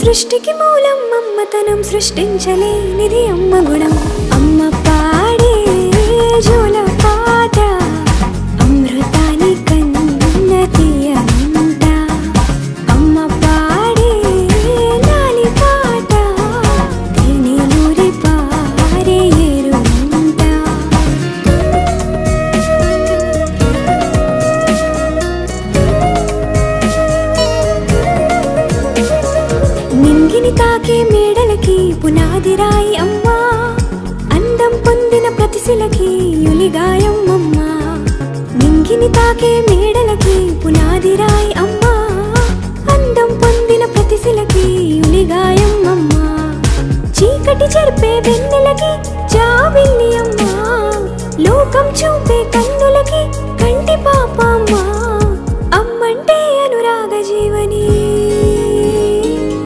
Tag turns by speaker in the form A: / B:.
A: సృష్టికి మూలం అమ్మతనం, సృష్టించలేనిది అమ్మ గుణం. అమ్మ పాడే జోల పాట అమృతాని కన్న తీయనంట. అమ్మ పాడే లాలి పాట తేనెలూరి పారే ఏరునంట. నింగిని తాకే మేడలకి పునాది రాయి అమ్మా, అందం పొందిన ప్రతిశిలకి యులిగాయం అమ్మా. నింగిని తాకే మేడలకి పునాది రాయి అమ్మా, అందం పొందిన ప్రతిశిలకి యులిగాయం అమ్మా. చీకటి చెరిపే వెన్నెలకి జాబిల్లి అమ్మా, లోకం చూపే